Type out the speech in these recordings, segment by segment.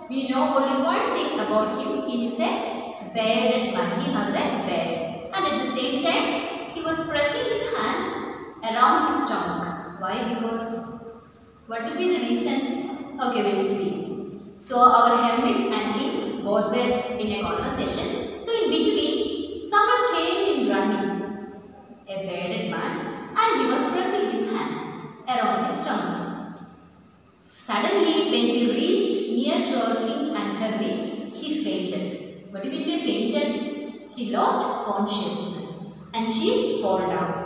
We know only one thing about him. He is a bearded man. He has a beard. And at the same time, he was pressing his hands around his stomach. Why? Because what will be the reason? Okay, we will see. So our hermit and king both were in a conversation. So in between, someone came in running, a bearded man, and he was pressing his hands around his stomach. Suddenly, when he reached near to our king and hermit, he fainted. What do you mean by fainted? He lost consciousness and she fell down.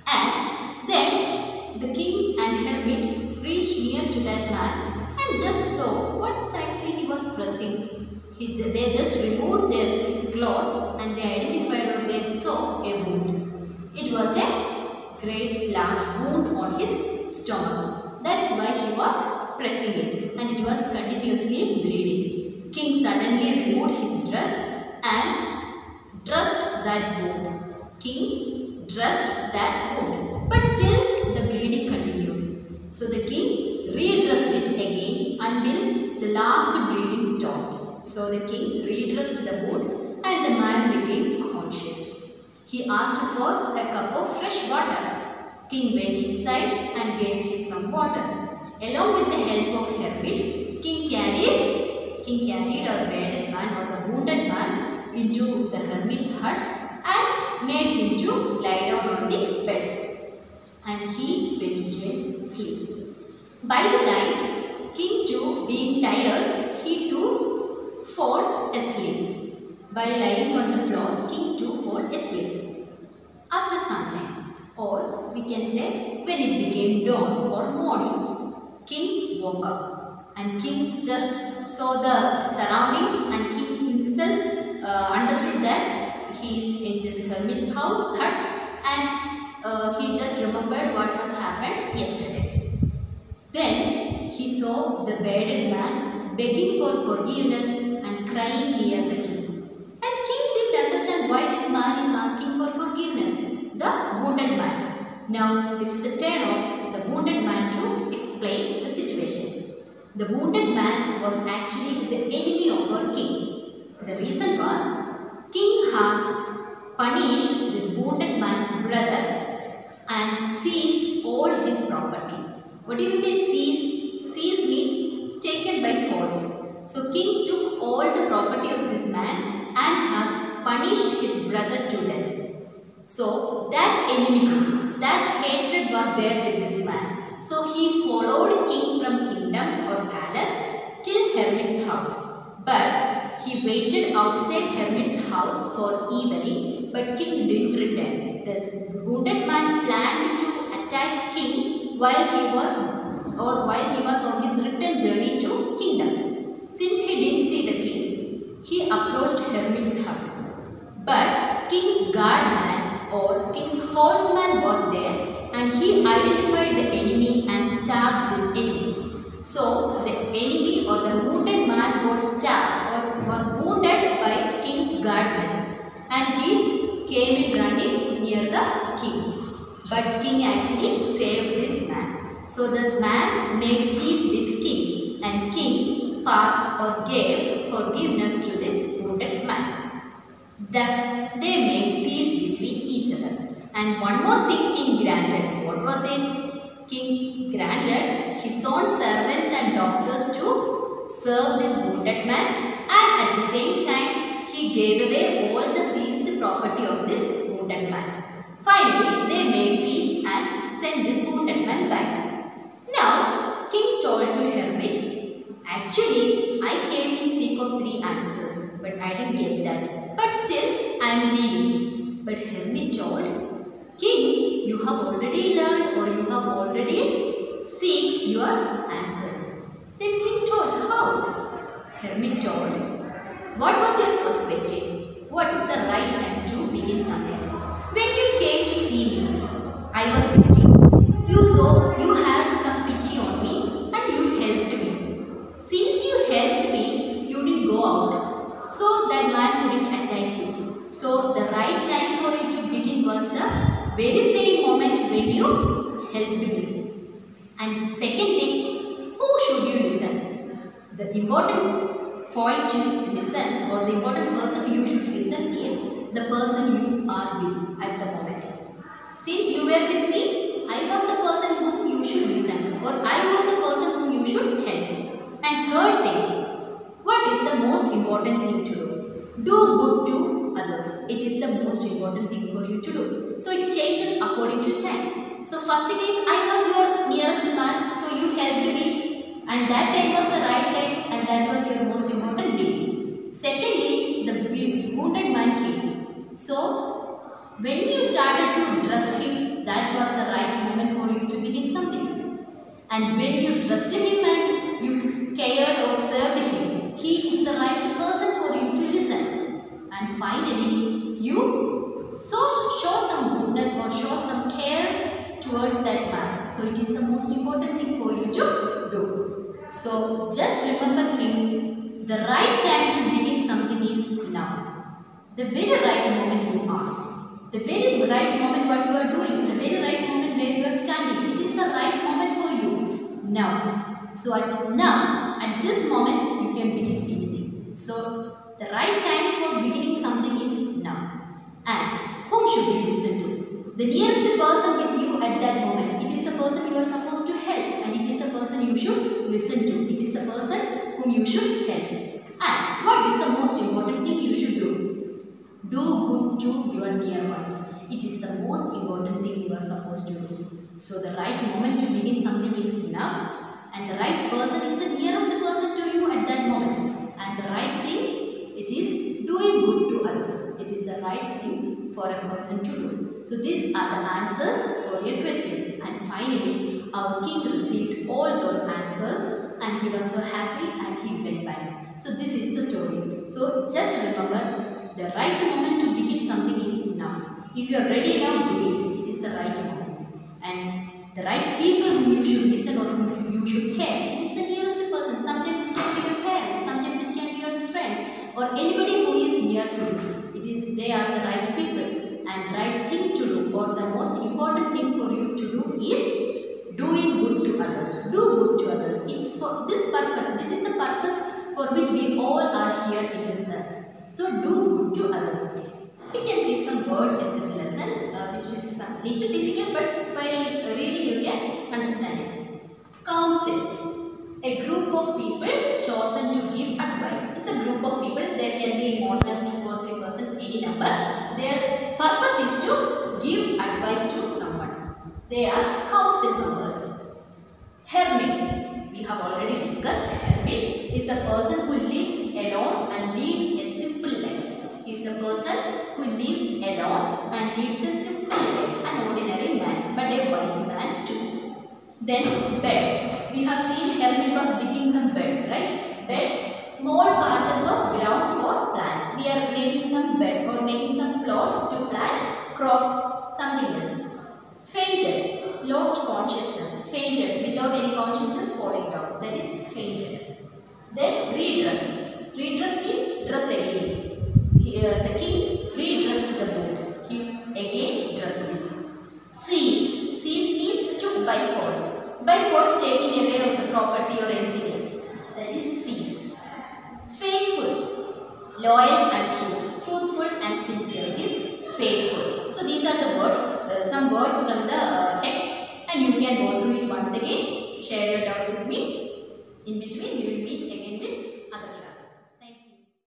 And then the king and hermit reached near to that man and just saw what actually he was pressing. They just removed his clothes and they identified or they saw a wound. It was a great large wound on his stomach. That's why he was pressing it and it was continuously bleeding. King suddenly removed his dress and dressed that wound. King dressed that wound, but still the bleeding continued. So the king redressed it again until the last bleeding stopped. So the king redressed the wound and the man became conscious. He asked for a cup of fresh water. King went inside and gave him some water. Along with the help of hermit, king carried our bearded man or the wounded man into the hermit's hut and made him to lie down on the bed. And he went into a sleep. By the time king too being tired, he too fall asleep. While lying on the floor, king too fall asleep. After some time, or we can say when it became dawn or morning, king woke up and king just saw the surroundings and king himself understood that he is in this hermit's hut and he just remembered what has happened yesterday. Then he saw the bearded man begging for forgiveness and crying near the king. And king didn't understand why this man is asking for forgiveness, the wounded man. Now it is the turn of the wounded man to explain the situation. The wounded man was actually the enemy of our king. The reason was king has punished this wounded man's brother and seized all his property. What do you mean by seize? Seize means taken by force. So king took all the property of this man and has punished his brother to death. So that enmity, that hatred was there with this man. So he followed king from kingdom or palace till hermit's house. But he waited outside hermit's house for evening, but king didn't return. This wounded man planned to attack king while he was on his return journey to kingdom. Since he didn't see the king, he approached hermit's hut. But king's guardman or king's horseman was there and he identified the enemy and stabbed this enemy. So the enemy or the wounded man got stabbed or was wounded by king's guardman and he came in running near the king. But king actually saved this man. So the man made peace with king and king passed or gave forgiveness to this wounded man. Thus they made peace between each other. And one more thing king granted. What was it? King granted his own servants and doctors to serve this wounded man and at the same time he gave away all the seized property of this wounded man. Finally, they made peace and sent this wounded man back. Now, king told to hermit, actually, I came in seek of 3 answers, but I didn't get that. But still, I am leaving. But hermit told, king, you have already learned or you have already seek your answers. Then king told, how? Hermit told, what was your first question? What is the right time to begin something? When you came to see me, I was with you. You saw you had some pity on me and you helped me. Since you helped me, you didn't go out. So that man couldn't attack you. So the right time for you to begin was the very same moment when you helped me. And second thing, who should you listen? The important point to listen, or the important person you should listen is the person you are with at the moment. Since you were with me, I was the person whom you should listen, or I was the person whom you should help. And third thing, what is the most important thing to do? Do good to others. It is the most important thing for you to do. So it changes according to time. So first case, I was your nearest man, so you helped me, and that time was the right time, and that was your most important deed. Secondly, the wounded man came. So when you started to trust him, that was the right moment for you to begin something. And when you trusted him and you cared or served him, he is the right person for you to listen. And finally, you show some goodness or show some care towards that man. So it is the most important thing for you to do. So just remember, King, the right time to begin something is now. The very right moment you are. The very right moment what you are doing. The very right moment where you are standing. It is the right moment for you now. So at this moment you can begin anything. So the right time for beginning something is now. And whom should you listen to? The nearest person with you at that moment. It is the person you are supposed to help, and it is the person you should listen to. It is the person whom you should help. And what is the most important thing you should do? Do good to your near ones. It is the most important thing you are supposed to do. So the right moment to begin something is now, and the right person is the nearest person to you at that moment. And the right thing, it is doing good to others. It is the right thing for a person to do. So these are the answers for your question. And finally, our king received all those answers, and he was so happy and he went by. So this is the story. So just remember, the right moment to begin something is now. If you are ready now, do it. It is the right moment. And the right people whom you should listen or whom you should care, it is the nearest person. Sometimes it can be your parents, sometimes it can be your friends, or anybody who is near to you. They are the right people. And right thing to do, or the most important thing for you to do is doing good to others. Do good to others. It's for this purpose. This is the purpose for which we all are here in this earth. So do good to others. We can see some words in this lesson which is a little difficult, but while reading you can understand it. Council. A group of people chosen to give advice. It's a group of people. There can be more than 2 or 3 persons, any number. Their purpose is to give advice to someone. They are council members. Hermit. We have already discussed. Hermit is a person who lives alone and leads a simple life. He is a person who lives alone and leads a simple life. An ordinary man, but a wise man too. Then beds. We have seen Hermit was digging some beds, right? Beds, small patches of ground for plants. We are making some bed or making some plot to plant crops, something else. Fainted, lost consciousness, fainted without any consciousness, falling down. That is fainted. Then redressed. Redressed means dress again. Here the king redressed the board. He again dressed it. Seized. Seized means took by force. By force, taking away of the property or anything else. That is seize. Faithful, loyal and true. Truthful and sincere. It is faithful. So these are the words, some words from the text, and you can go through it once again. Share your doubts with me. In between, we will meet again with other classes.